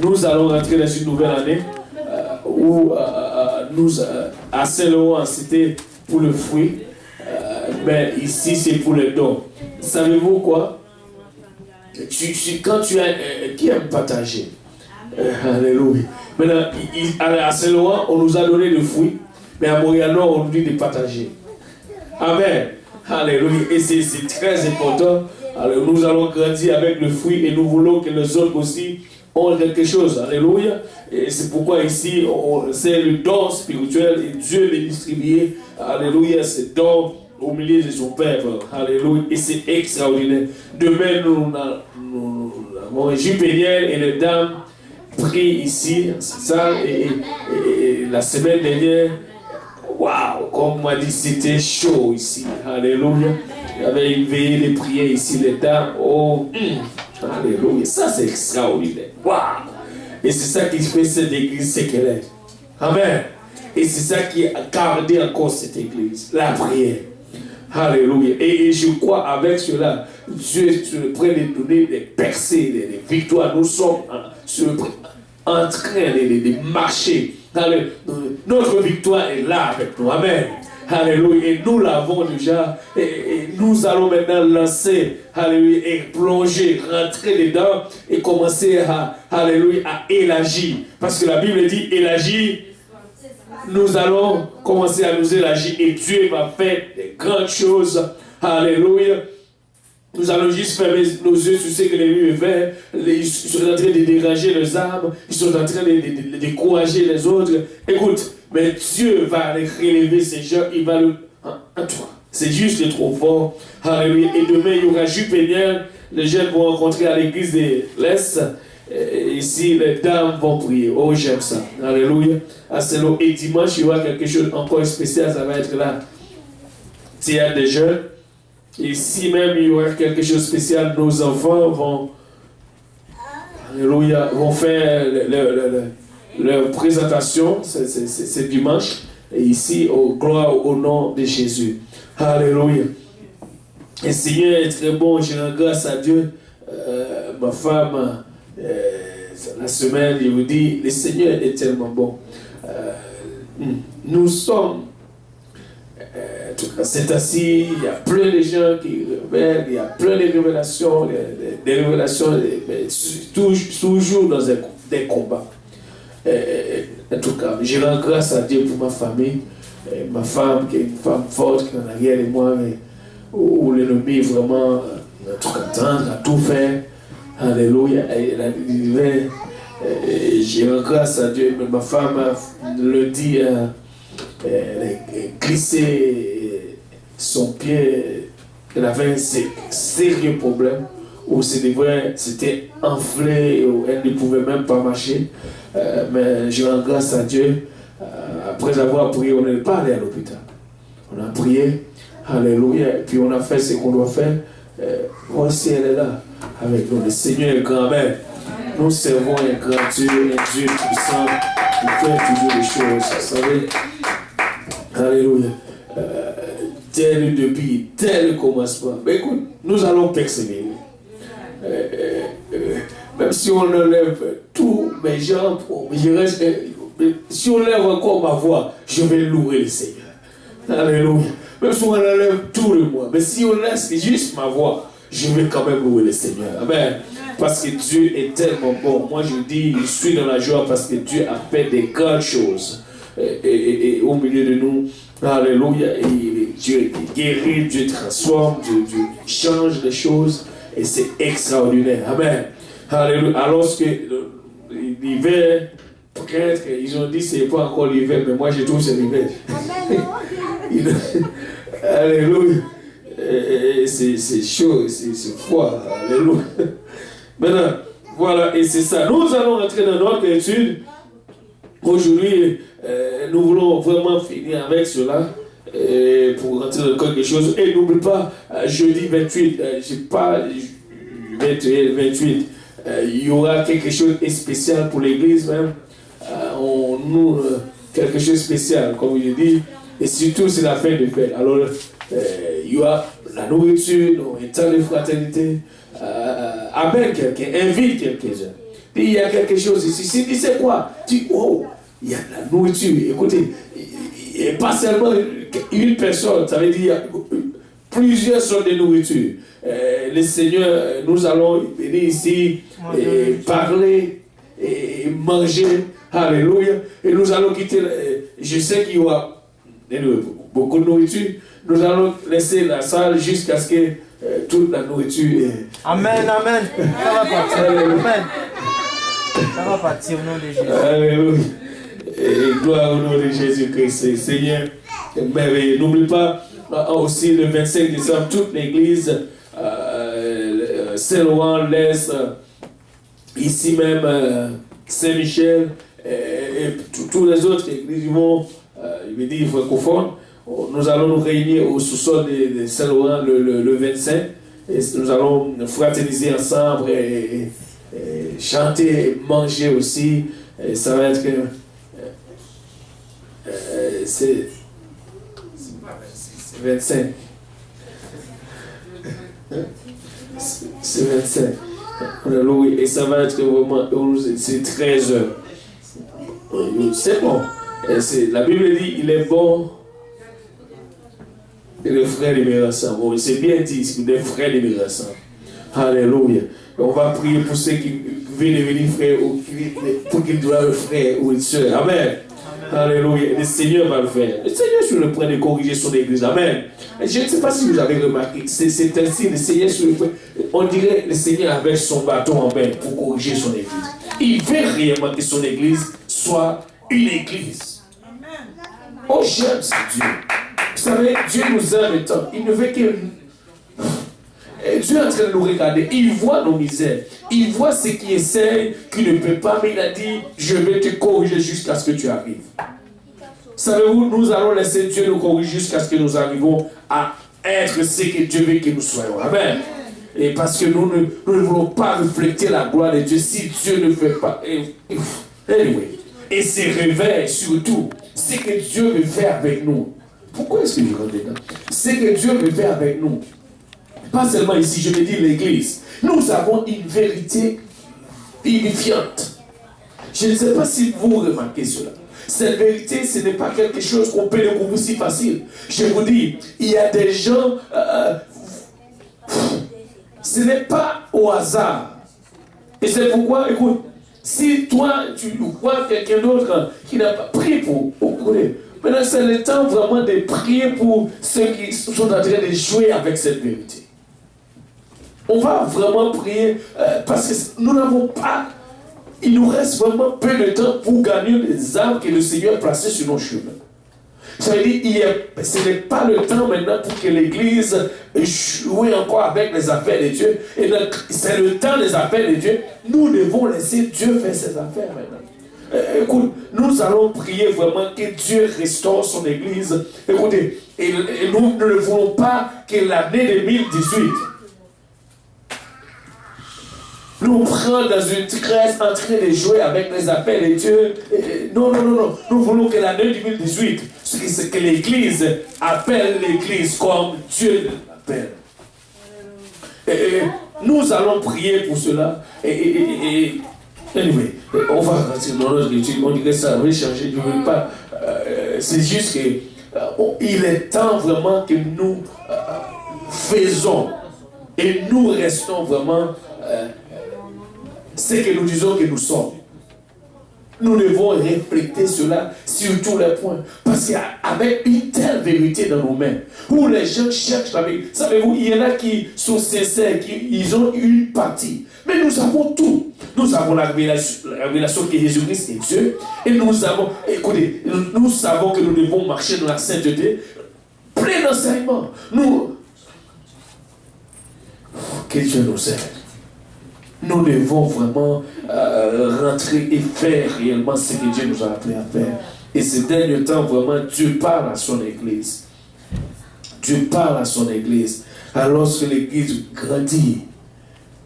nous allons rentrer dans une nouvelle année où nous, à Saint-Laurent, c'était pour le fruit, mais ici, c'est pour le don. Savez-vous quoi? Quand tu as... qui aime partager? Alléluia. Maintenant, à Saint-Laurent, on nous a donné le fruit, mais à Montréal-Nord, on nous dit de partager. Amen. Alléluia. Et c'est très important. Alors, nous allons grandir avec le fruit et nous voulons que les autres aussi ont quelque chose. Alléluia. Et c'est pourquoi ici, c'est le don spirituel et Dieu les distribué. Alléluia. C'est don au milieu de son peuple. Alléluia. Et c'est extraordinaire. Demain, nous avons Jules Péniel et les dames prient ici. C'est ça. Et la semaine dernière, waouh, comme on m'a dit, c'était chaud ici. Alléluia. Il y avait une veillée de prière ici, les dames. Oh, alléluia. Ça, c'est extraordinaire. Waouh. Et c'est ça qui fait cette église ce qu'elle est. Amen. Et c'est ça qui a gardé encore cette église. La prière. Alléluia. Et je crois avec cela, Dieu est sur le point de donner des percées, des victoires. Nous sommes en train de marcher. Notre victoire est là avec nous. Amen. Alléluia. Et nous l'avons déjà. Et nous allons maintenant lancer. Alléluia. Et plonger, rentrer dedans. Et commencer alléluia, à élargir. Parce que la Bible dit élargir. Nous allons commencer à nous élargir. Et Dieu va faire des grandes choses. Alléluia. Nous allons juste fermer nos yeux sur ce que l'ennemi fait. Ils sont en train de déranger les âmes. Ils sont en train de décourager les autres. Écoute, mais Dieu va relever ces gens. Il va le... En toi. C'est juste trop fort. Alléluia. Et demain, il y aura Jules Péniel. Les jeunes vont rencontrer à l'église de l'Est. Et ici, les dames vont prier. Oh, j'aime ça. Alléluia. Et dimanche, il y aura quelque chose encore spécial. Ça va être là. S'il y a des jeunes. Et si même il y aura quelque chose de spécial, nos enfants vont, alléluia, vont faire leur présentation, c'est dimanche, et ici, gloire au nom de Jésus. Alléluia. Et Seigneur est très bon, je rends grâce à Dieu. Ma femme, la semaine, je vous dis, le Seigneur est tellement bon. Nous sommes... C'est ainsi, il y a plein de gens qui révèlent, il y a plein de révélations, des révélations, mais toujours dans des combats. En tout cas, je rends grâce à Dieu pour ma famille, ma femme qui est une femme forte, qui est en arrière de moi, mais où l'ennemi vraiment, en tout cas, tendre à tout faire. Alléluia. Je rends grâce à Dieu, mais ma femme le dit. Elle a glissé son pied, elle avait un sérieux problème où c'était enflé, où elle ne pouvait même pas marcher. Mais je rends grâce à Dieu. Après avoir prié, on n'est pas allé à l'hôpital. On a prié, alléluia, et puis on a fait ce qu'on doit faire. Voici, elle est là avec nous. Le Seigneur est grand. Amen. Nous servons un grand Dieu, un Dieu puissant qui fait toujours les choses. Vous savez, alléluia. Dès le début, dès le commencement. Mais écoute, nous allons persévérer. Même si on enlève tous mes jambes, si on enlève encore ma voix, je vais louer le Seigneur. Alléluia. Même si on enlève tout le moi, mais si on laisse juste ma voix, je vais quand même louer le Seigneur. Amen. Parce que Dieu est tellement bon. Moi je dis, je suis dans la joie parce que Dieu a fait des grandes choses. Et au milieu de nous, alléluia, Dieu guérit, Dieu transforme, Dieu change les choses, et c'est extraordinaire. Amen. Alléluia. Alors que l'hiver, peut-être, ils ont dit c'est pas encore l'hiver, mais moi je trouve que c'est l'hiver. Alléluia. C'est chaud, c'est froid. Alléluia. Maintenant, voilà, et c'est ça. Nous allons rentrer dans notre étude. Aujourd'hui, nous voulons vraiment finir avec cela pour rentrer dans quelque chose. Et n'oublie pas, jeudi 28, pas 21, 28, il y aura quelque chose de spécial pour l'église même. Quelque chose de spécial, comme je dis. Et surtout, c'est la fin de fête. Alors, il y aura la nourriture, un temps de fraternité. Appelle quelqu'un, invite quelques-uns. Il y a quelque chose ici. S'il dit c'est quoi? Tu dis, oh, il y a de la nourriture. Écoutez, et pas seulement une personne, ça veut dire plusieurs sortes de nourriture. Le Seigneur, nous allons venir ici et parler et manger. Alléluia. Et nous allons quitter. Je sais qu'il y aura beaucoup de nourriture. Nous allons laisser la salle jusqu'à ce que toute la nourriture. Amen, amen. Ça va partir. Amen. Ça va partir au nom de Jésus. Alléluia. Et gloire au nom de Jésus-Christ. Seigneur, merveilleux. N'oublie pas aussi le 25 décembre, toute l'église Saint-Laurent, l'Est, ici même Saint-Michel, et tous les autres églises du monde, je veux dire francophones. Nous allons nous réunir au sous-sol de Saint-Laurent le 25 et nous allons fraterniser ensemble et chanter et manger aussi. Et ça va être c'est 25. C'est 25. Alléluia. Et ça va être vraiment, c'est 13 heures. C'est bon. La Bible dit, il est bon. Et le frère libéré ensemble. Bon, c'est bien dit ici, des frères libérés ensemble. Alléluia. On va prier pour ceux qui veulent devenir frères ou pour qu'ils doivent frère ou une soeur. Amen. Alléluia. Le Seigneur va le faire. Le Seigneur sur le point de corriger son église. Amen. Je ne sais pas si vous avez remarqué, c'est ainsi, le Seigneur sur le point. On dirait le Seigneur avec son bâton en main pour corriger son église. Il veut réellement que son église soit une église. Oh, j'aime ce Dieu. Vous savez, Dieu nous aime tant. Il ne veut que. Dieu est en train de nous regarder. Il voit nos misères. Il voit ce qui essaie, qui ne peut pas. Mais il a dit, je vais te corriger jusqu'à ce que tu arrives. Savez-vous, nous allons laisser Dieu nous corriger jusqu'à ce que nous arrivons à être ce que Dieu veut que nous soyons. Amen. Et parce que nous ne voulons pas refléter la gloire de Dieu si Dieu ne fait pas. Anyway. Et ses réveils, surtout, ce que Dieu veut faire avec nous. Pourquoi est-ce que je rentre dedans? Ce que Dieu veut faire avec nous. Pas seulement ici, je veux dire l'église. Nous avons une vérité vivifiante. Je ne sais pas si vous remarquez cela. Cette vérité, ce n'est pas quelque chose qu'on peut découvrir si facile. Je vous dis, il y a des gens, ce n'est pas au hasard. Et c'est pourquoi, écoute, si toi, tu vois quelqu'un d'autre qui n'a pas prié pour maintenant c'est le temps vraiment de prier pour ceux qui sont en train de jouer avec cette vérité. On va vraiment prier parce que nous n'avons pas, il nous reste vraiment peu de temps pour gagner les âmes que le Seigneur a placées sur nos chemins. Ça veut dire, ce n'est pas le temps maintenant pour que l'Église joue encore avec les affaires de Dieu. Et c'est le temps des affaires de Dieu. Nous devons laisser Dieu faire ses affaires maintenant. Écoute, nous allons prier vraiment que Dieu restaure son Église. Écoutez, et nous ne voulons pas que l'année 2018 nous prend dans une tresse en train de jouer avec les appels de Dieu. Non. Nous voulons que l'année 2018, c'est que l'Église appelle l'Église comme Dieu l'appelle. Nous allons prier pour cela. Anyway, on va rentrer dans notre étude. On dirait que ça va changer. Je ne veux pas. C'est juste que il est temps vraiment que nous faisons et nous restons vraiment ce que nous disons que nous sommes. Nous devons refléter cela sur tous les points. Parce qu'avec une telle vérité dans nos mains, où les gens cherchent la vérité, savez-vous, il y en a qui sont sincères, ils ont une partie. Mais nous avons tout. Nous avons la révélation que Jésus-Christ est Dieu. Et nous avons, écoutez, nous savons que nous devons marcher dans la sainteté. Plein d'enseignements. Que Dieu nous aide. Nous devons vraiment rentrer et faire réellement ce que Dieu nous a appelé à faire. Et ces derniers temps, vraiment, Dieu parle à son Église. Dieu parle à son Église. Alors que l'Église grandit,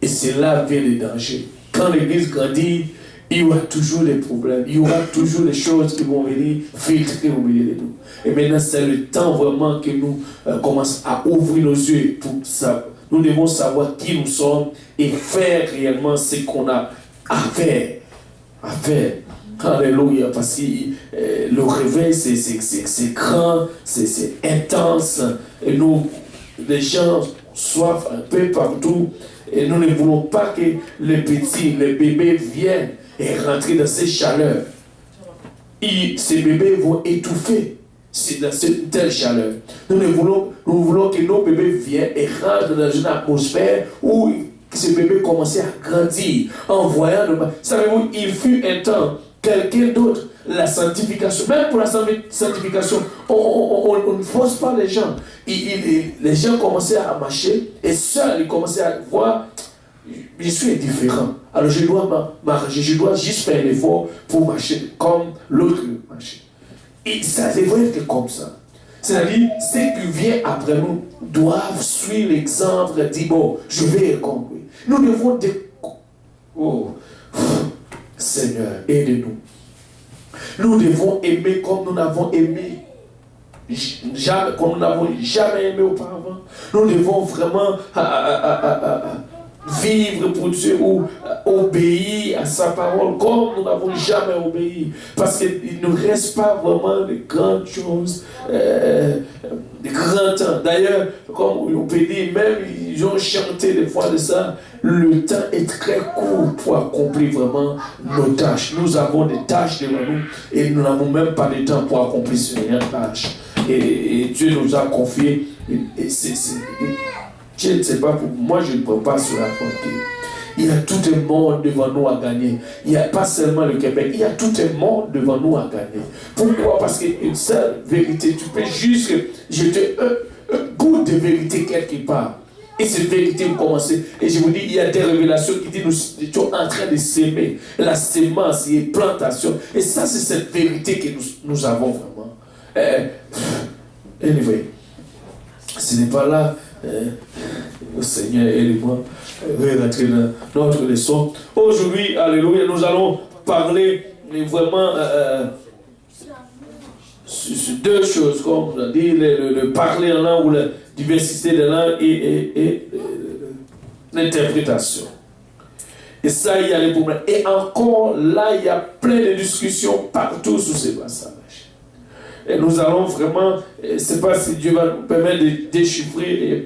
et c'est là vient le danger. Quand l'Église grandit, il y aura toujours des problèmes. Il y aura toujours des choses qui vont venir filtrer au milieu de nous. Et maintenant, c'est le temps vraiment que nous commençons à ouvrir nos yeux pour ça. Nous devons savoir qui nous sommes et faire réellement ce qu'on a à faire. Alléluia, parce que le réveil, c'est grand, c'est intense. Et nous, les gens soif un peu partout. Et nous ne voulons pas que les petits, les bébés viennent et rentrent dans ces chaleurs. Et ces bébés vont étouffer dans cette telle chaleur. Nous voulons que nos bébés viennent et rentrent dans une atmosphère où ces bébés commençaient à grandir en voyant le... Savez-vous, il fut un temps, quelqu'un d'autre, la sanctification, même pour la sanctification, on ne force pas les gens. Les gens commençaient à marcher et seuls, ils commençaient à voir, je suis différent. Alors je dois m'arranger, je dois juste faire l'effort pour marcher comme l'autre marchait. Et ça devrait être comme ça. C'est-à-dire, ceux qui viennent après nous doivent suivre l'exemple et dire, bon, je vais accomplir. Nous devons... Oh, Seigneur, aide-nous. Nous devons aimer comme nous n'avons aimé jamais, comme nous n'avons jamais aimé auparavant. Nous devons vraiment vivre pour Dieu ou obéir à sa parole comme nous n'avons jamais obéi. Parce qu'il ne reste pas vraiment de grandes choses, de grands temps. D'ailleurs, comme on peut dire, même ils ont chanté des fois de ça, le temps est très court pour accomplir vraiment nos tâches. Nous avons des tâches devant nous et nous n'avons même pas de temps pour accomplir ces tâches. Et Dieu nous a confié. Je ne sais pas, moi je ne peux pas sur la frontière. Il y a tout un monde devant nous à gagner. Il n'y a pas seulement le Québec, il y a tout un monde devant nous à gagner. Pourquoi? Parce qu'une seule vérité, tu peux juste jeter un goût de vérité quelque part. Et cette vérité vous commencez. Et je vous dis, il y a des révélations qui disent nous étions en train de s'aimer. La sémence et plantation. Et ça, c'est cette vérité que nous avons vraiment. Anyway, ce n'est pas là. Le Seigneur aide-moi. Rentrer dans notre leçon. Aujourd'hui, alléluia, nous allons parler vraiment sur deux choses, comme on a dit, le parler en langue ou la diversité de langue et l'interprétation. Et ça, il y a les problèmes. Et encore là, il y a plein de discussions partout sur ces passages. Et nous allons vraiment, je ne sais pas si Dieu va nous permettre de déchiffrer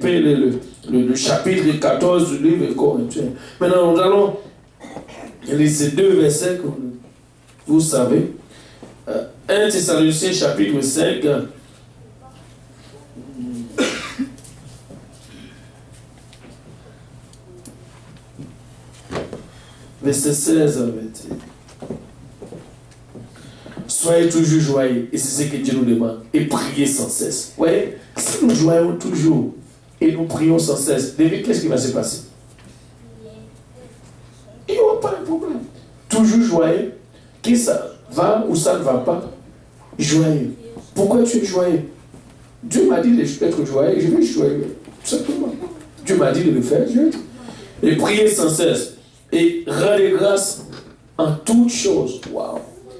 le chapitre 14 du livre Corinthiens. Maintenant, nous allons lire ces deux versets que vous savez. 1 Thessaloniciens chapitre 5. Verset 16 à 21. Soyez toujours joyeux, et c'est ce que Dieu nous demande, et priez sans cesse. Vous voyez, si nous joyons toujours, et nous prions sans cesse, qu'est-ce qui va se passer? Il n'y aura pas de problème. Toujours joyeux, que ça va ou ça ne va pas, joyeux. Pourquoi tu es joyeux? Dieu m'a dit d'être joyeux, je vais être joyeux, tout simplement. Dieu m'a dit de le faire, je vais être. Et priez sans cesse, et rendez grâce en toutes choses. Waouh!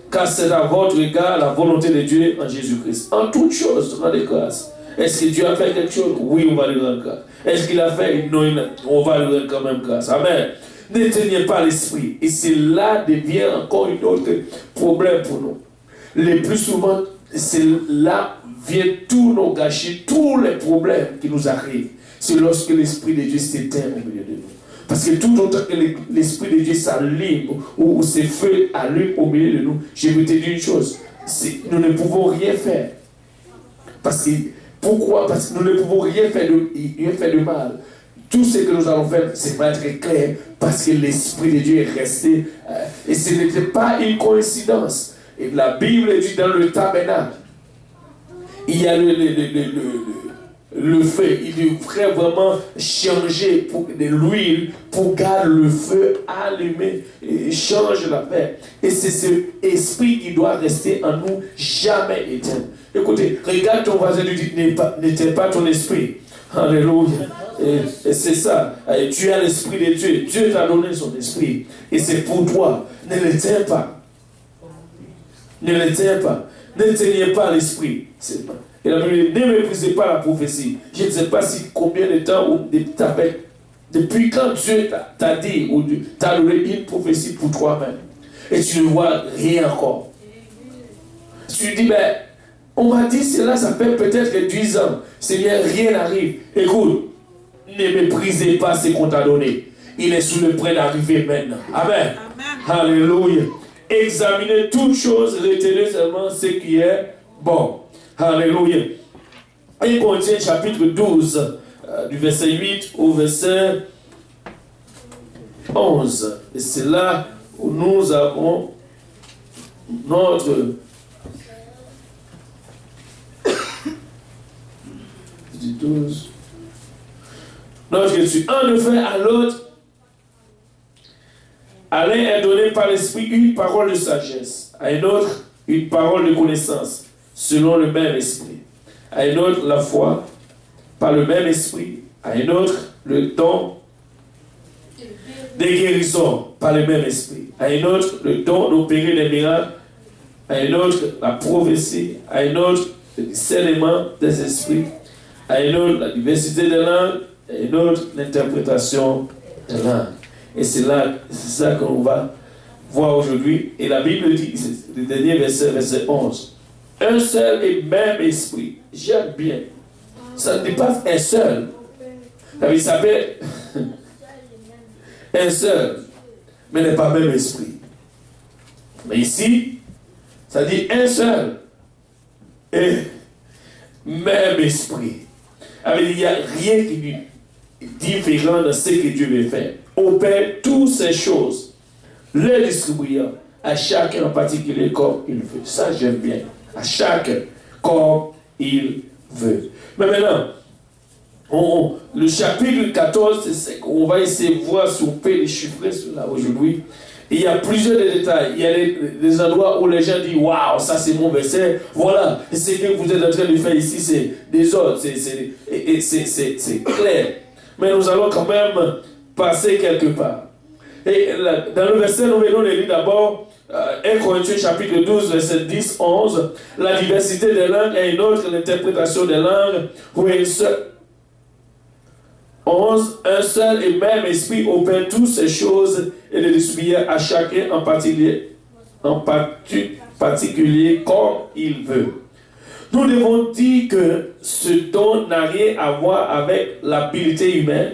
Car c'est à votre égard la volonté de Dieu en Jésus-Christ. En toutes choses, rendez grâce. Est-ce que Dieu a fait quelque chose? Oui, on va lui rendre grâce. Est-ce qu'il a fait? Non, on va lui rendre quand même grâce. Amen. N'éteignez pas l'esprit. Et cela devient encore un autre problème pour nous. Le plus souvent, c'est là viennent tous nos gâchis, tous les problèmes qui nous arrivent. C'est lorsque l'esprit de Dieu s'éteint au milieu de nous. Parce que tout autant que l'Esprit de Dieu s'allume ou ses feux allument au milieu de nous, je vais te dire une chose, nous ne pouvons rien faire. Pourquoi? Parce que nous ne pouvons rien faire de mal. Tout ce que nous allons faire, c'est pas être clair, parce que l'Esprit de Dieu est resté. Et ce n'était pas une coïncidence. Et la Bible dit dans le tabernacle, il y a le feu, il devrait vraiment changer de l'huile pour garder le feu allumé et change la paix. Et c'est cet esprit qui doit rester en nous, jamais éteint. Écoutez, regarde ton voisin et dis, n'éteins pas ton esprit. Alléluia. Et c'est ça. Et tu as l'esprit de Dieu. Dieu t'a donné son esprit. Et c'est pour toi. Ne l'éteins pas. Ne l'éteins pas. N'éteignez pas l'esprit. C'est pas. Et la Bible dit, ne méprisez pas la prophétie. Je ne sais pas si combien de temps ou des tapettes Depuis quand Dieu t'a dit ou t'a donné une prophétie pour toi-même et tu ne vois rien encore. Tu dis, ben, on m'a dit cela, ça fait peut-être 10 ans. Seigneur, rien n'arrive. Écoute, ne méprisez pas ce qu'on t'a donné. Il est sur le point d'arriver maintenant. Amen. Amen. Alléluia. Examinez toutes choses, retenez seulement ce qui est bon. Alléluia. Et Corinthiens chapitre 12, du verset 8 au verset 11. Et c'est là où nous avons notre 12. Notre Jésus. En effet, à l'autre, à l'un est donné par l'Esprit une parole de sagesse, à un autre une parole de connaissance, selon le même Esprit. À un autre la foi, par le même Esprit. À un autre le don des guérisons, par le même Esprit. À un autre le don d'opérer des miracles. À un autre la prophétie. À un autre le discernement des esprits. À un autre la diversité des langues. À un autre l'interprétation des langues. Et c'est ça qu'on va voir aujourd'hui. Et la Bible dit, le dernier verset, verset 11. Un seul et même esprit. J'aime bien. Ça ne dit pas un seul. Il s'appelle un seul, mais n'est pas même esprit. Mais ici, ça dit un seul et même esprit. Alors, il n'y a rien qui est différent de ce que Dieu veut faire. Opère toutes ces choses, les distribuant à chacun en particulier comme il veut. Ça, j'aime bien. À chacun comme il veut. Mais maintenant, le chapitre 14, c'est ce qu'on va essayer de voir si on peut déchiffrer cela aujourd'hui. Il y a plusieurs détails. Il y a des endroits où les gens disent waouh, ça c'est mon verset. Voilà, et ce que vous êtes en train de faire ici, c'est des ordres, c'est clair. Mais nous allons quand même passer quelque part. Et dans le verset, nous venons de lire d'abord 1 Corinthiens chapitre 12, verset 10, 11. La diversité des langues et une autre l'interprétation des langues. Où une seule, 11. Un seul et même esprit opère toutes ces choses et les distribue à chacun en particulier comme il veut. Nous devons dire que ce don n'a rien à voir avec l'habileté humaine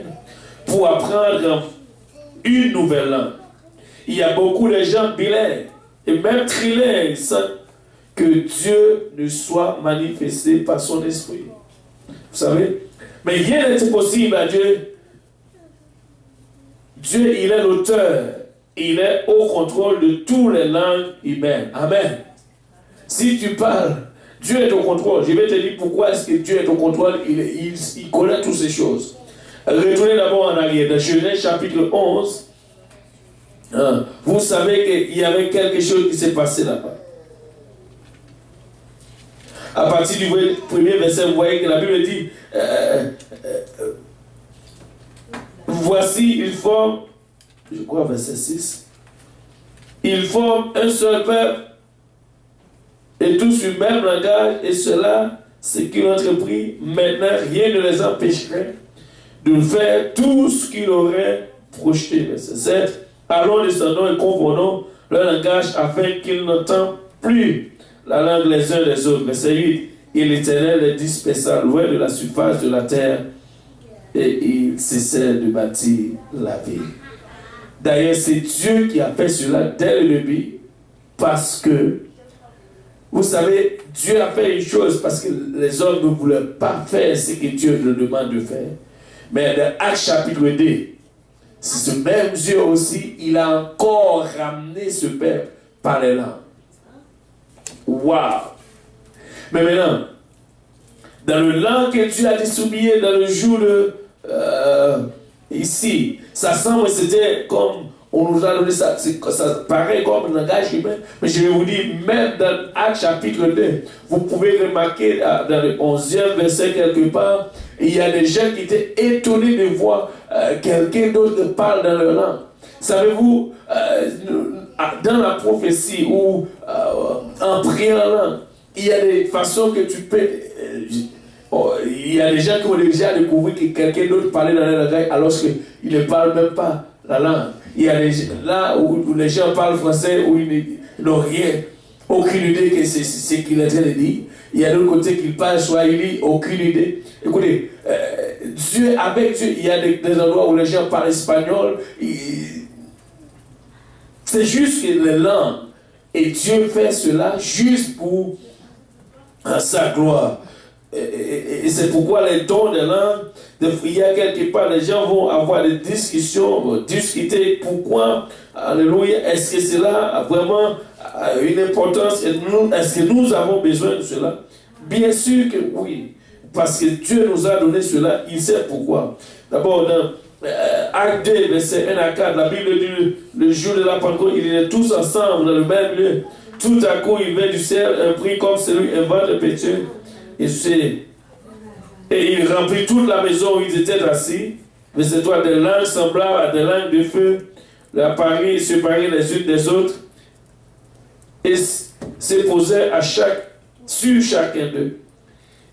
pour apprendre une nouvelle langue. Il y a beaucoup de gens bilingues et même trilingues sans que Dieu ne soit manifesté par son esprit. Vous savez? Mais rien n'est possible à Dieu. Dieu, il est l'auteur. Il est au contrôle de toutes les langues humaines. Amen. Si tu parles, Dieu est au contrôle. Je vais te dire pourquoi est-ce que Dieu est au contrôle. Il connaît toutes ces choses. Retournez d'abord en arrière. Dans Genèse chapitre 11, vous savez qu'il y avait quelque chose qui s'est passé là-bas. À partir du premier verset, vous voyez que la Bible dit voici, ils forment, je crois verset 6, ils forment un seul peuple et tous le même langage, et cela, ce qu'ils ont entrepris, maintenant rien ne les empêcherait de faire tout ce qu'ils auraient projeté. Verset 7, allons, descendons et comprenons leur langage afin qu'ils n'entendent plus la langue les uns des autres. Verset 8. Et l'Éternel les dispersa loin de la surface de la terre et ils cessèrent de bâtir la ville. D'ailleurs, c'est Dieu qui a fait cela dès le début parce que, vous savez, Dieu a fait une chose parce que les hommes ne voulaient pas faire ce que Dieu leur demande de faire. Mais dans Actes chapitre 2, c'est ce même Dieu aussi, il a encore ramené ce peuple par les langues. Waouh! Mais maintenant, dans le langue que Dieu a distribué dans le jour de ici, ça semble, c'était comme, on nous a donné ça, ça paraît comme un langage humain, mais je vais vous dire, même dans Actes chapitre 2, vous pouvez remarquer dans le 11e verset quelque part, il y a des gens qui étaient étonnés de voir quelqu'un d'autre parler dans leur langue. Savez-vous, dans la prophétie ou en priant en langue, il y a des façons que tu peux... il y a des gens qui ont déjà découvert que quelqu'un d'autre parlait dans la langue alors qu'il ne parle même pas la langue. Il y a là où les gens parlent français, où ils n'ont rien, aucune idée que c'est ce qu'il est en train de dire. Il y a d'autres côtés qui parlent swahili, aucune idée. Écoutez, avec Dieu, il y a des endroits où les gens parlent espagnol. C'est juste que les langues, et Dieu fait cela juste pour sa gloire. Et c'est pourquoi les dons de langue, il y a quelque part, les gens vont avoir des discussions, vont discuter pourquoi, alléluia, est-ce que cela a vraiment une importance, est-ce que nous avons besoin de cela? Bien sûr que oui, parce que Dieu nous a donné cela, il sait pourquoi. D'abord, dans Acte 2, verset 1 à 4, la Bible dit, le jour de la Pentecôte, ils étaient tous ensemble dans le même lieu. Tout à coup, il vint du ciel un prix comme celui un ventre pétueux. Et il remplit toute la maison où ils étaient assis. Verset 3, des langues semblables à des langues de feu, se paraient les unes des autres, et se posaient sur chacun d'eux.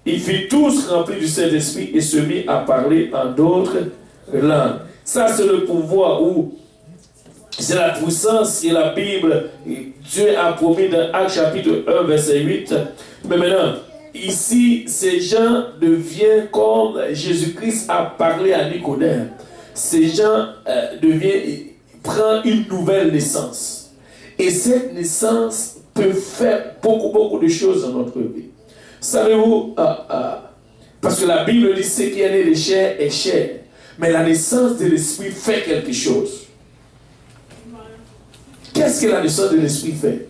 Ils furent tous remplis du Saint-Esprit et se mit à parler en d'autres langues. Ça, c'est le pouvoir où c'est la puissance et la Bible. Dieu a promis dans Actes chapitre 1, verset 8. Mais maintenant, ici, ces gens deviennent comme Jésus-Christ a parlé à Nicodème. Ces gens prennent une nouvelle naissance. Et cette naissance peut faire beaucoup de choses dans notre vie. Savez-vous, parce que la Bible dit ce qui est né de chair est chair. Mais la naissance de l'esprit fait quelque chose. Qu'est-ce que la naissance de l'esprit fait?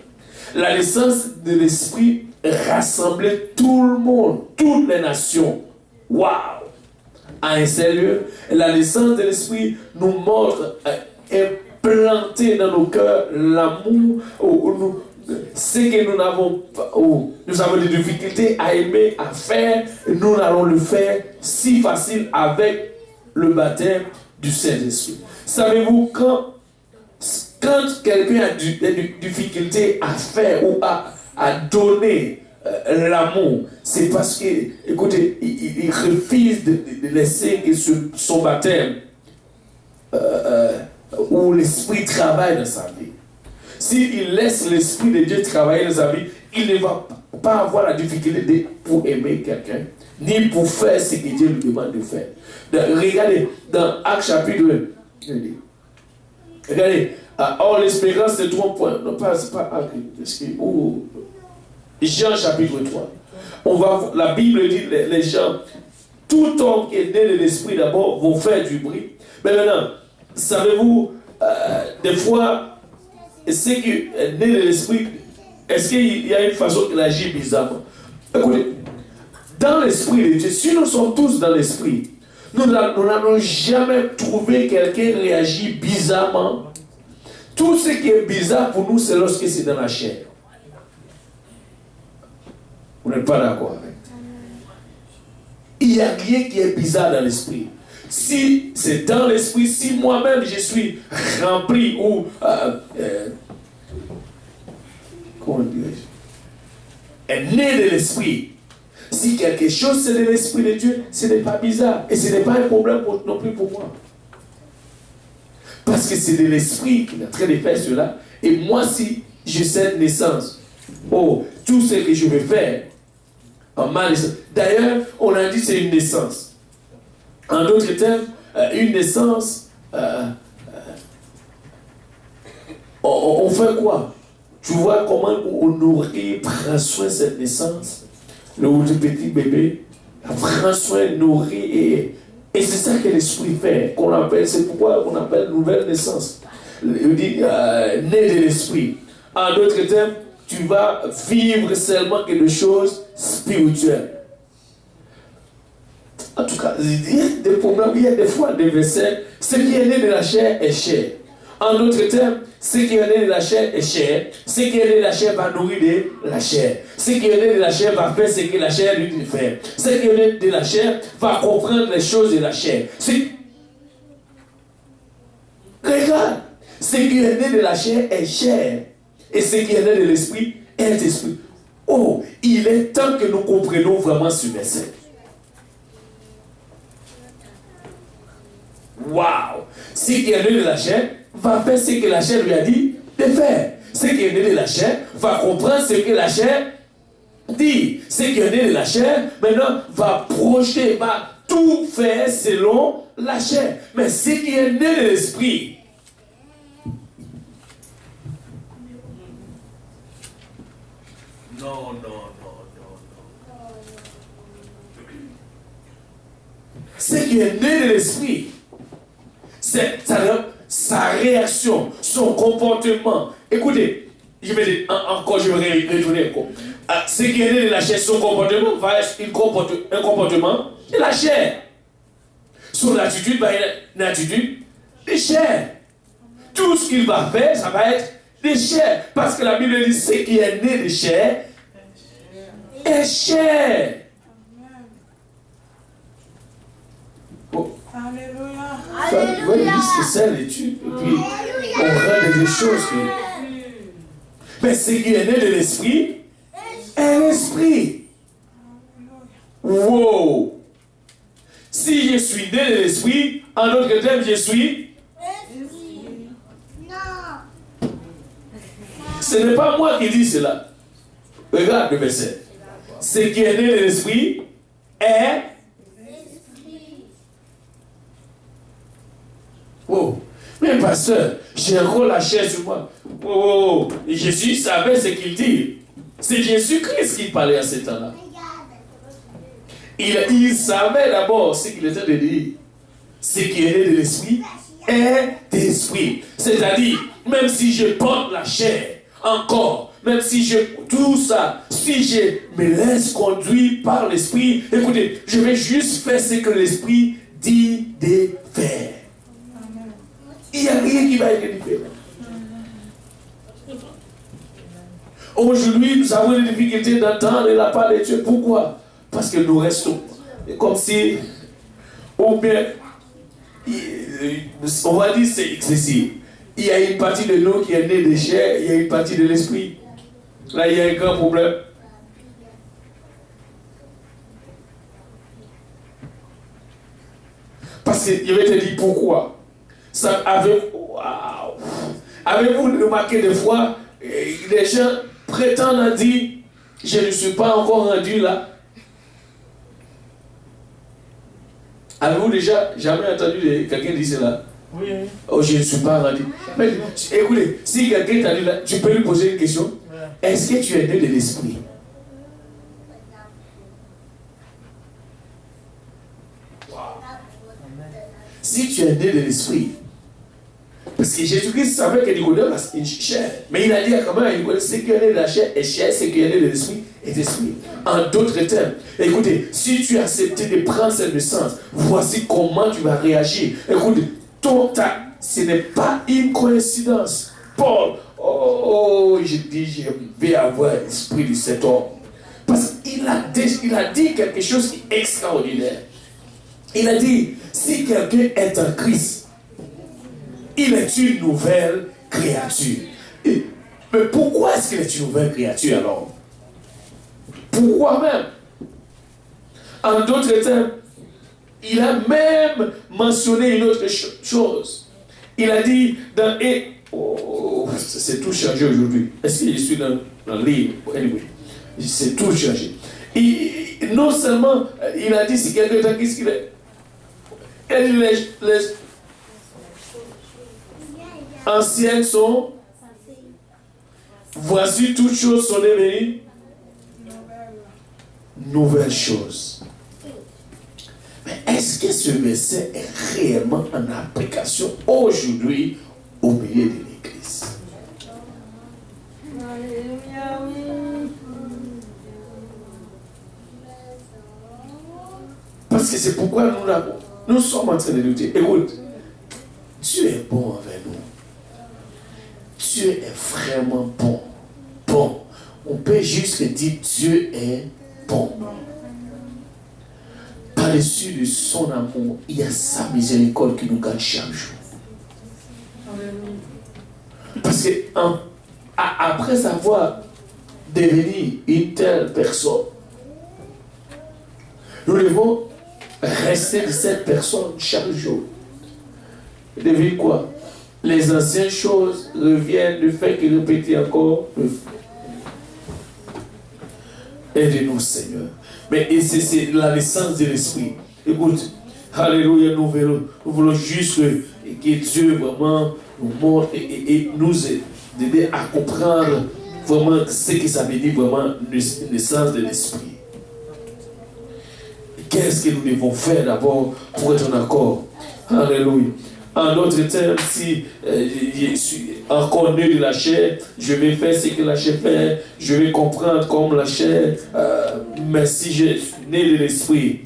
La naissance de l'esprit rassemblait tout le monde, toutes les nations. Waouh! À un seul lieu. La naissance de l'esprit nous montre implanter dans nos cœurs l'amour, ce que nous avons des difficultés à aimer, à faire, nous allons le faire si facile avec le baptême du Saint-Esprit. Savez-vous, quand quelqu'un a des difficultés à faire ou à donner l'amour, c'est parce que, écoutez, il refuse de laisser que son baptême où l'Esprit travaille dans sa vie. S'il laisse l'Esprit de Dieu travailler dans sa vie, il ne va pas avoir la difficulté pour aimer quelqu'un, ni pour faire ce que Dieu lui demande de faire. Regardez, dans Actes chapitre 2, regardez, or l'espérance c'est 3 points. Non, c'est pas Actes, Jean chapitre 3. La Bible dit, les gens, tout homme qui est né de l'Esprit d'abord vont faire du bruit. Mais maintenant, savez-vous, des fois, ce qui est né de l'Esprit, est-ce qu'il y a une façon qu'il agit bizarrement? Écoutez, dans l'Esprit de Dieu, si nous sommes tous dans l'Esprit, nous n'allons jamais trouvé quelqu'un réagir bizarrement. Tout ce qui est bizarre pour nous, c'est lorsque c'est dans la chair. Vous n'êtes pas d'accord avec? Il n'y a rien qui est bizarre dans l'esprit. Si c'est dans l'esprit, si moi-même je suis rempli ou comment dirais-je, est né de l'esprit, si quelque chose c'est de l'esprit de Dieu, ce n'est pas bizarre et ce n'est pas un problème non plus pour moi. Parce que c'est de l'esprit qui est en train de faire cela. Et moi, si j'ai cette naissance, tout ce que je vais faire en ma naissance. D'ailleurs, on a dit que c'est une naissance. En d'autres termes, une naissance, on fait quoi? Tu vois comment on nourrit, prend soin de cette naissance. Le petit bébé prend soin, nourrit et c'est ça que l'esprit fait, c'est pourquoi on appelle nouvelle naissance. Il dit né de l'esprit. En d'autres termes, tu vas vivre seulement quelque chose spirituel. En tout cas, il y a des problèmes, il y a des fois des versets. Ce qui est né de la chair est chair. En d'autres termes, ce qui est né de la chair est chair. Ce qui est né de la chair va nourrir de la chair. Ce qui est né de la chair va faire ce que la chair lui dit de faire. Ce qui est né de la chair va comprendre les choses de la chair. Regarde, ce qui est né de la chair est chair. Et ce qui est né de l'esprit est esprit. Il est temps que nous comprenions vraiment ce verset. Waouh! Ce qui est né de la chair va faire ce que la chair lui a dit de faire. Ce qui est né de la chair va comprendre ce que la chair dit. Ce qui est né de la chair, maintenant, va projeter, va tout faire selon la chair. Mais ce qui est né de l'esprit, non. Ce qui est né de l'esprit, c'est sa réaction, son comportement. Écoutez, je vais dire encore, je vais retourner encore. Ce qui est né de la chair, son comportement va être un comportement de la chair. Son attitude va être une attitude de chair. Tout ce qu'il va faire, ça va être de chair. Parce que la Bible dit ce qui est né de chair est chair. Bon. Alléluia. Vous voyez que c'est l'étude. Et puis, on rend des choses. Mais ce qui est né de l'esprit est l'esprit. Wow. Si je suis né de l'esprit, en d'autres termes, je suis. Non. Ce n'est pas moi qui dis cela. Regarde le verset. Ce qui est né de l'esprit est. Oh, mais pasteur, j'ai encore la chair sur moi. Oh, Jésus savait ce qu'il dit. C'est Jésus-Christ qui parlait à ce temps-là. Il savait d'abord ce qu'il était de dire. Ce qui est né de l'esprit est d'esprit. C'est-à-dire, même si je porte la chair, encore, même si je tout ça, si je me laisse conduire par l'esprit, écoutez, je vais juste faire ce que l'esprit dit de faire. Il n'y a rien qui va être différent. Aujourd'hui, nous avons des difficultés d'entendre la part de Dieu. Pourquoi? Parce que nous restons comme si, ou bien, on va dire c'est excessif. Il y a une partie de nous qui est née de chair, il y a une partie de l'esprit. Là, il y a un grand problème. Parce que je vais te dire pourquoi. Avez-vous remarqué des fois, les gens prétendent à dire, je ne suis pas encore rendu là. Avez-vous déjà jamais entendu quelqu'un dire cela? Oui. Oh, je ne suis pas rendu. Mais écoutez, si quelqu'un t'a dit là, tu peux lui poser une question. Est-ce que tu es né de l'esprit? Wow. Si tu es né de l'esprit, parce que Jésus-Christ savait que Nicodème a une chair, mais il a dit quand même à Nicodème, ce qui est né de la chair est chair, ce qui est né de l'esprit est esprit. En d'autres termes, écoutez, si tu as accepté de prendre cette naissance, voici comment tu vas réagir. Écoute, ce n'est pas une coïncidence. Paul, je dis, je vais avoir l'esprit de cet homme. Parce qu'il a dit quelque chose qui est extraordinaire. Il a dit, si quelqu'un est en Christ, il est une nouvelle créature. Mais pourquoi est-ce qu'il est une nouvelle créature alors? Pourquoi même? En d'autres termes, il a même mentionné une autre chose. Il a dit dans c'est tout changé aujourd'hui. Est-ce que je suis dans le livre? Anyway, c'est tout changé. Non seulement, il a dit si quelqu'un est en Christ, qu'il est. Les anciennes sont. Voici toutes choses sont devenues nouvelles choses. Mais est-ce que ce verset est réellement en application aujourd'hui au milieu de l'Église? Parce que c'est pourquoi nous sommes en train de nous dire, écoute, Dieu est bon envers nous. Dieu est vraiment bon. Bon. On peut juste dire Dieu est bon. Par-dessus de son amour, il y a sa miséricorde qui nous gagne chaque jour. Parce que après avoir devenu une telle personne, nous devons rester de cette personne chaque jour. devine quoi? Les anciennes choses reviennent du fait qu'il répétait encore le feu. Aide-nous, Seigneur. Mais c'est la naissance de l'esprit. Écoute, alléluia, nous voulons juste que Dieu vraiment nous montre et nous aider à comprendre vraiment ce que ça veut dire vraiment la naissance de l'esprit. Qu'est-ce que nous devons faire d'abord pour être en accord? Alléluia. En d'autres termes, si je suis encore né de la chair, je vais faire ce que la chair fait, je vais comprendre comme la chair, mais si je suis né de l'esprit,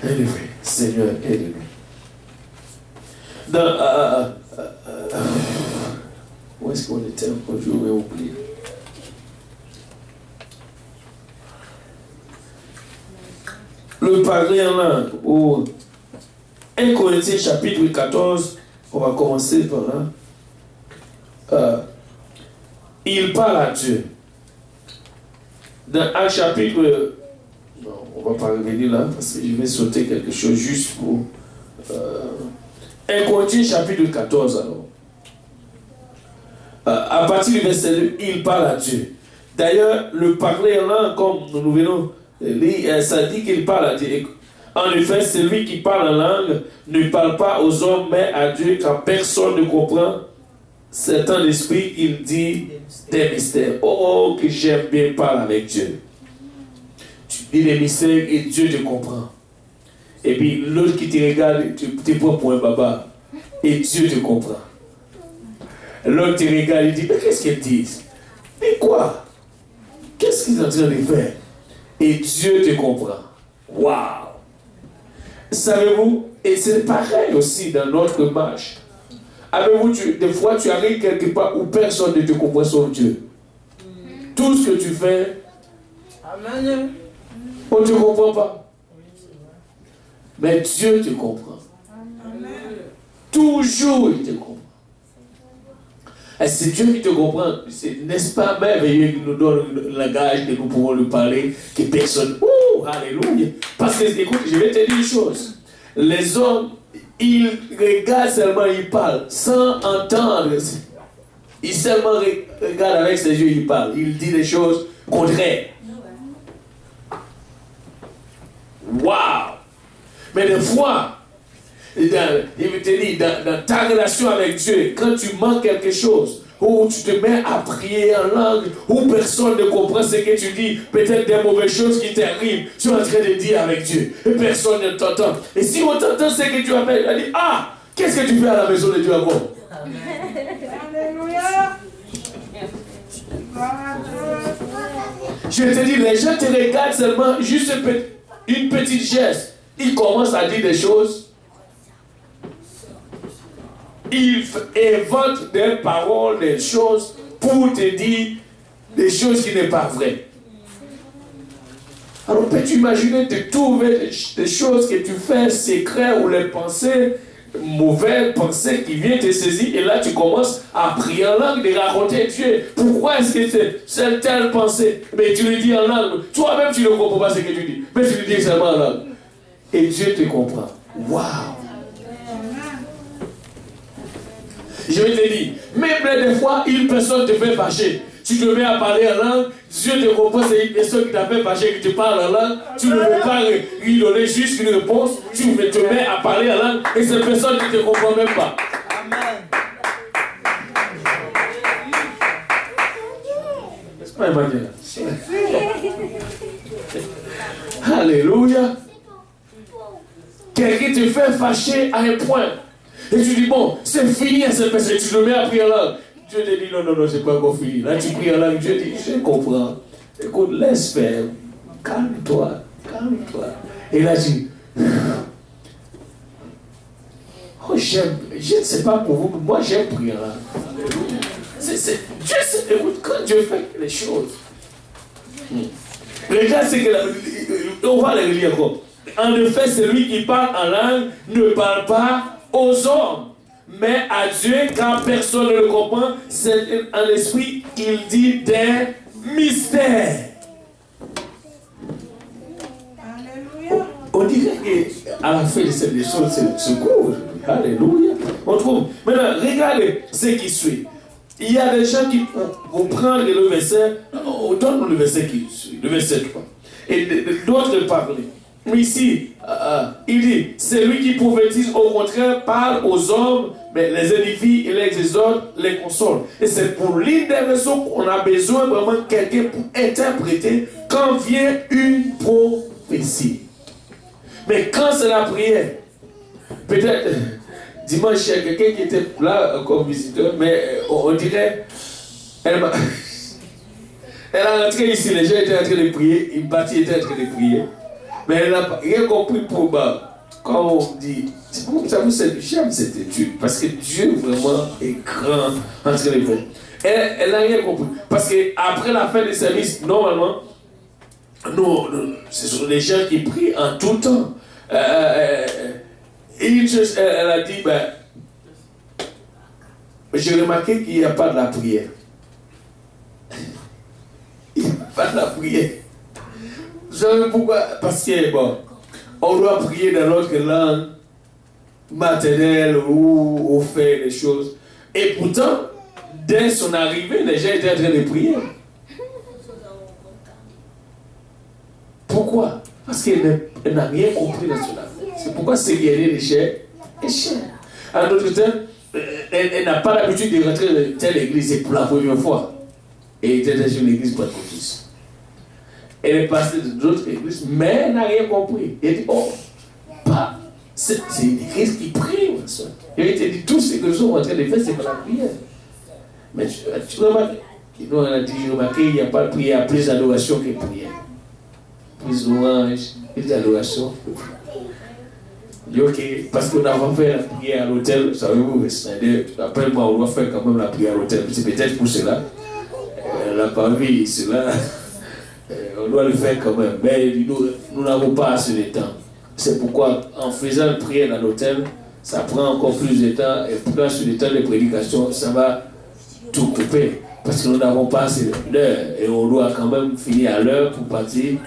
aide-nous, Seigneur, aide-nous. Dans où est-ce qu'on était encore? Je vais oublier. Le parler en langue, au 1 Corinthiens chapitre 14, on va commencer par là. Il parle à Dieu. Dans un chapitre, non, on va pas revenir là, parce que je vais sauter quelque chose juste pour... 1 Corinthiens chapitre 14 alors. À partir du verset 2, il parle à Dieu. D'ailleurs, le parler en langue, comme nous venons... ça dit qu'il parle à Dieu. En effet, celui qui parle en langue ne parle pas aux hommes, mais à Dieu, car personne ne comprend. C'est un esprit, il dit des mystères. Oh, que j'aime bien parler avec Dieu. Tu dis des mystères et Dieu te comprend. Et puis l'autre qui te regarde, tu te prends pour un baba. Et Dieu te comprend. L'autre te regarde et dit, mais qu'est-ce qu'ils disent? Mais quoi? Qu'est-ce qu'ils sont en train de faire? Et Dieu te comprend. Waouh! Savez-vous, et c'est pareil aussi dans notre marche. Avez-vous, des fois tu arrives quelque part où personne ne te comprend sauf Dieu. Tout ce que tu fais, amen, on ne te comprend pas. Mais Dieu te comprend. Amen. Toujours il te comprend. Et c'est Dieu qui te comprend. N'est-ce pas merveilleux qu'il nous donne le langage que nous pouvons lui parler, que personne... Ouh, alléluia. Parce que, écoute, je vais te dire une chose. Les hommes, ils regardent seulement, ils parlent, sans entendre. Ils seulement regardent avec ses yeux, ils parlent. Ils disent des choses contraires. Waouh! Mais des fois, il te dit, dans ta relation avec Dieu, quand tu manques quelque chose, ou tu te mets à prier en langue, où personne ne comprend ce que tu dis, peut-être des mauvaises choses qui t'arrivent, tu es en train de dire avec Dieu, et personne ne t'entend. Et si on t'entend ce que tu as fait, on dit, ah, qu'est-ce que tu fais à la maison de Dieu encore? Alléluia! Je te dis, les gens te regardent seulement juste une petite geste. Ils commencent à dire des choses. Ils inventent des paroles, des choses pour te dire des choses qui n'est pas vraies. Alors peux-tu imaginer de trouver des choses que tu fais secrètes ou les pensées, mauvaises pensées qui viennent te saisir et là tu commences à prier en langue, de raconter Dieu. Pourquoi est-ce que c'est telle pensée? Mais tu le dis en langue. Toi-même tu ne comprends pas ce que tu dis. Mais tu le dis seulement en langue. Et Dieu te comprend. Waouh! Je vais te dire, même des fois, une personne te fait fâcher. Tu te mets à parler en langue, Dieu te comprend, c'est une personne qui t'a fait fâcher, qui te parle en langue. Tu ne veux pas lui donner juste une réponse. Tu te mets à parler en langue et cette personne ne te comprend même pas. Amen. N'est-ce pas, Emmanuel? Alléluia. Quelqu'un te fait fâcher à un point. Et tu dis, bon, c'est fini à cette personne. Tu te mets à prier en langue. Dieu te dit, non, non, non, c'est pas encore fini. Là, tu pries en langue. Dieu dit, je comprends. Écoute, laisse faire. Calme-toi. Calme-toi. Et là, tu dis, oh, j'aime. Je ne sais pas pour vous, mais moi, j'aime prier en langue. Écoute, quand Dieu fait les choses. Regarde ce que on va les relire encore. En effet, celui qui parle en langue ne parle pas aux hommes, mais à Dieu, car personne ne le comprend. C'est en esprit, il dit des mystère. On dirait qu'à la fin de ces choses, c'est secours. Alléluia. On trouve. Maintenant, regardez ce qui suit. Il y a des gens qui vont prendre le verset, on donne le verset qui suit, le verset 3. Et d'autres parlent. Mais ici, il dit, c'est lui qui prophétise, au contraire, parle aux hommes, mais les édifie et les exhorte, les console. Et c'est pour l'une des raisons qu'on a besoin vraiment de quelqu'un pour interpréter quand vient une prophétie. Mais quand c'est la prière, peut-être, dimanche, il y a quelqu'un qui était là comme visiteur, mais on dirait, elle a rentré ici, les gens étaient en train de prier, une partie était en train de prier, mais elle n'a rien compris pour moi. Quand on dit, j'aime cette étude, parce que Dieu vraiment est grand en train de faire. Elle n'a rien compris. Parce qu'après la fin du service, normalement, ce sont des gens qui prient en tout temps. Elle a dit, j'ai remarqué qu'il n'y a pas de la prière. Il n'y a pas de la prière. Vous savez pourquoi? Parce que, on doit prier dans notre langue maternelle où on fait les choses. Et pourtant, dès son arrivée, les gens étaient en train de prier. Pourquoi? Parce qu'elle n'a rien compris dans son affaire. C'est pourquoi c'est gagner les chers est cher. En d'autres termes, elle n'a pas l'habitude de rentrer dans telle église, c'est pour la première fois. Et elle était dans une église pentecôtiste. Elle est passée dans d'autres églises, mais elle n'a rien compris. Elle dit, c'est une église qui prie, ma soeur. Et elle te dit, tout ce que nous sommes en train de faire, c'est pas la prière. Mais tu remarques, nous on a dit, il n'y a pas de prière, plus d'adoration que prière. Plus louange, plus d'adoration. Ok, parce qu'on a fait la prière à l'hôtel, savez-vous, après moi, on doit faire quand même la prière à l'hôtel. C'est peut-être pour cela. Elle n'a pas vu cela. On doit le faire quand même. Mais nous n'avons pas assez de temps. C'est pourquoi, en faisant la prière à l'hôtel, ça prend encore plus de temps. Et plus sur le temps de prédication, ça va tout couper. Parce que nous n'avons pas assez d'heure. Et on doit quand même finir à l'heure pour partir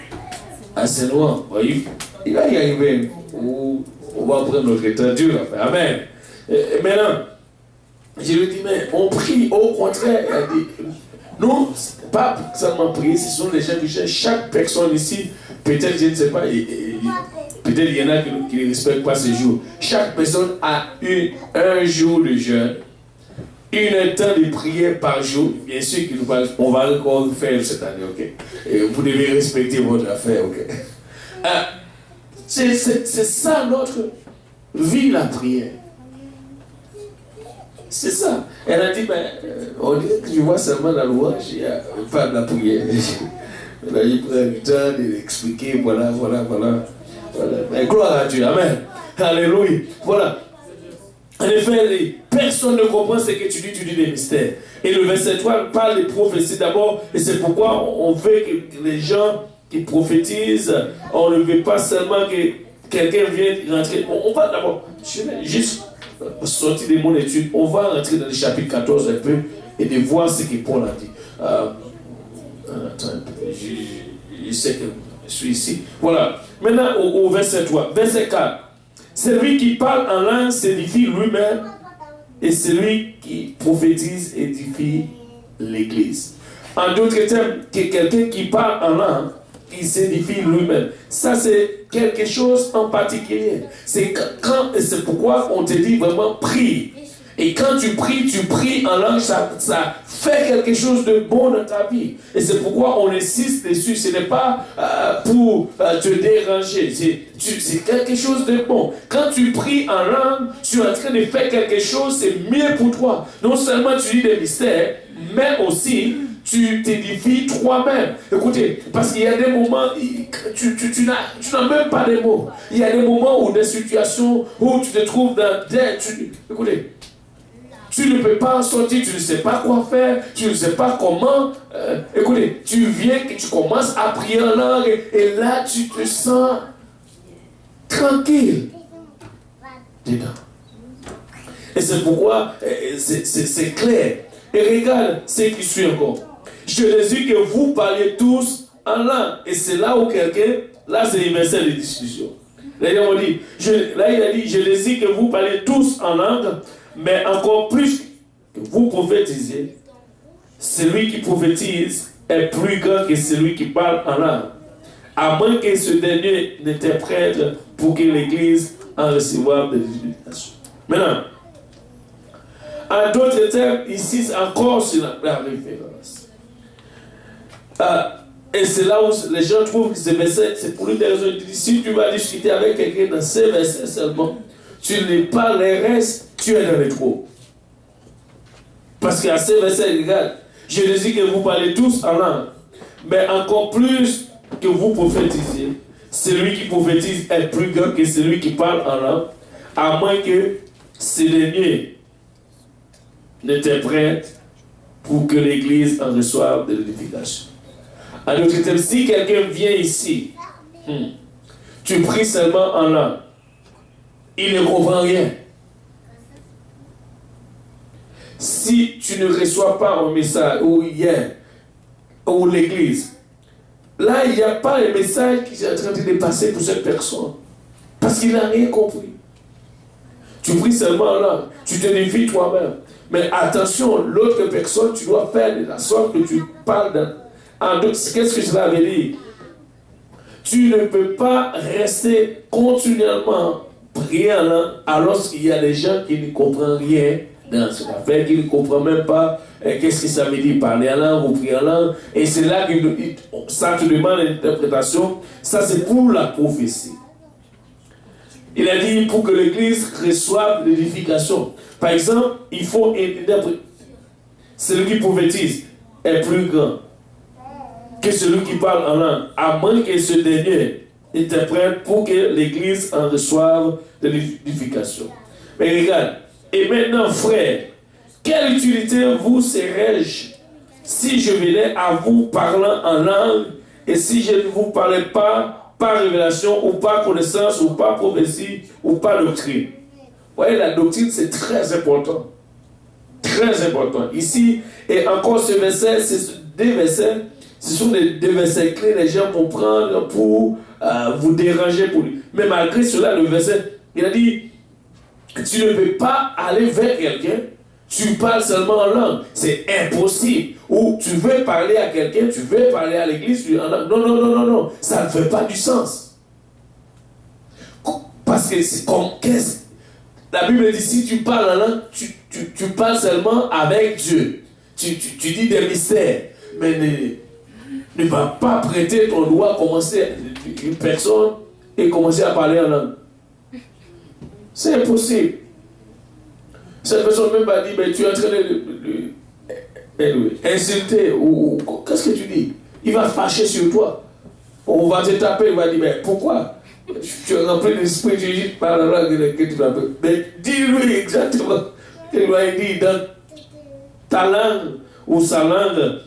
assez loin. Voyez, il va y arriver. On va prendre notre temps dur. Amen. Et maintenant, je lui dis, mais on prie, au contraire, elle dit, nous, pas seulement prier, ce sont les gens qui cherchent. Chaque personne ici, peut-être, je ne sais pas, peut-être il y en a qui ne respectent pas ce jour. Chaque personne a un jour de jeûne, une temps de prière par jour. Bien sûr, on va encore faire cette année, ok? Et vous devez respecter votre affaire, ok? C'est ça notre vie, la prière. C'est ça. Elle a dit, on dirait que je vois seulement la louange, il n'y a pas de la prière. Elle a pris le temps d'expliquer, voilà. Mais gloire à Dieu, amen. Alléluia. Voilà. En effet, personne ne comprend ce que tu dis des mystères. Et le verset 3 parle des prophéties d'abord, et c'est pourquoi on veut que les gens qui prophétisent, on ne veut pas seulement que quelqu'un vienne rentrer. On va d'abord, je vais juste sortir de mon étude, on va rentrer dans le chapitre 14 un peu et de voir ce que Paul a dit. Attends, je sais que je suis ici. Voilà. Maintenant au verset 3. Verset 4. Celui qui parle en langue s'édifie lui-même et celui qui prophétise édifie l'église. En d'autres termes, que quelqu'un qui parle en langue, il s'édifie lui-même. Ça, c'est quelque chose en particulier. C'est pourquoi on te dit vraiment prie. Et quand tu pries en langue, ça fait quelque chose de bon dans ta vie. Et c'est pourquoi on insiste dessus. Ce n'est pas pour te déranger. C'est quelque chose de bon. Quand tu pries en langue, tu es en train de faire quelque chose, c'est mieux pour toi. Non seulement tu dis des mystères, mais aussi tu t'édifies toi-même. Écoutez, parce qu'il y a des moments, tu n'as même pas de mots. Il y a des moments où des situations où tu te trouves dans des... Écoutez, tu ne peux pas sortir, tu ne sais pas quoi faire, tu ne sais pas comment. Écoutez, tu viens, tu commences à prier en langue et là tu te sens tranquille dedans. Et c'est pourquoi c'est clair. Et regarde ce qui suit encore. je désire que vous parliez tous en langue. Et c'est là où quelqu'un, là c'est le verset de discussion. Là il a dit, je désire que vous parliez tous en langue, mais encore plus que vous prophétisiez. Celui qui prophétise est plus grand que celui qui parle en langue, à moins que ce dernier n'interprète pour que l'Église en recevoir de l'éducation. Maintenant, en d'autres termes, ici encore sur la référence. Et c'est là où les gens trouvent que ces versets, c'est pour une des raisons. Si tu vas discuter avec quelqu'un dans ces versets seulement, tu n'es pas les restes, tu es dans les trous. Parce qu'à ces versets, regarde, je désire que vous parlez tous en langue, mais encore plus que vous prophétisiez. Celui qui prophétise est plus grand que celui qui parle en langue, à moins que ce dernier n'interprète pour que l'Église en reçoive de l'édification. En d'autres termes, si quelqu'un vient ici, tu pries seulement en langue, il ne comprend rien. Si tu ne reçois pas un message ou l'Église, là il n'y a pas un message qui est en train de passer pour cette personne. Parce qu'il n'a rien compris. Tu pries seulement en langue, tu te défies toi-même. Mais attention, l'autre personne, tu dois faire de la sorte que tu parles qu'est-ce que cela veut dire? Tu ne peux pas rester continuellement prier en langue alors qu'il y a des gens qui ne comprennent rien dans cette affaire, qui ne comprennent même pas qu'est-ce que ça veut dire parler en langue ou prier en langue. Et c'est là que ça te demande l'interprétation. Ça, c'est pour la prophétie. Il a dit pour que l'Église reçoive l'édification. Par exemple, il faut interpréter. Celui qui prophétise est plus grand que celui qui parle en langue, à moins que ce dernier interprète pour que l'Église en reçoive de l'édification. Mais regarde, et maintenant, frère, quelle utilité vous serais-je si je venais à vous parlant en langue et si je ne vous parlais pas par révélation ou par connaissance ou par prophétie ou par doctrine? Vous voyez, la doctrine, c'est très important. Très important. Ici, et encore ce verset, c'est deux versets. Ce sont des versets clés, les gens vont prendre pour vous déranger. Mais malgré cela, le verset, il a dit, tu ne peux pas aller vers quelqu'un, tu parles seulement en langue. C'est impossible. Ou tu veux parler à quelqu'un, tu veux parler à l'église, en langue. Non, ça ne fait pas du sens. Parce que c'est comme, la Bible dit, si tu parles en langue, tu parles seulement avec Dieu. Tu dis des mystères. Mais ne va pas prêter ton doigt, commencer une personne et commencer à parler en langue. C'est impossible. Cette personne même va dire, mais tu es en train de insulter ou qu'est-ce que tu dis? Il va fâcher sur toi. On va te taper, il va dire, mais pourquoi? Tu es rempli d'esprit, tu dis par la langue que tu m'appelles. Mais dis-lui exactement ce qu'il va dire dans ta langue ou sa langue.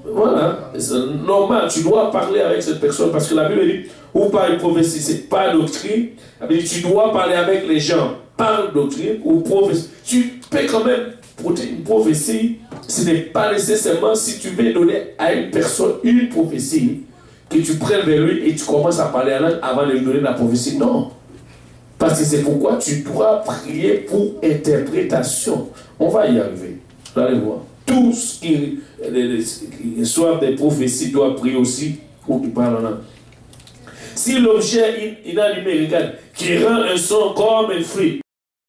Voilà, c'est normal, tu dois parler avec cette personne parce que la Bible dit, ou par une prophétie, c'est pas doctrine. Tu dois parler avec les gens par doctrine ou prophétie. Tu peux quand même porter une prophétie, ce n'est pas nécessairement si tu veux donner à une personne une prophétie, que tu prennes vers lui et tu commences à parler en langue avant de lui donner la prophétie. Non. Parce que c'est pourquoi tu dois prier pour interprétation. On va y arriver. Vous allez voir. Tout ce qui soit des prophéties doit prier aussi pour qu'il parle en langue. Si l'objet inanimé, regarde, qui rend un son comme un fruit,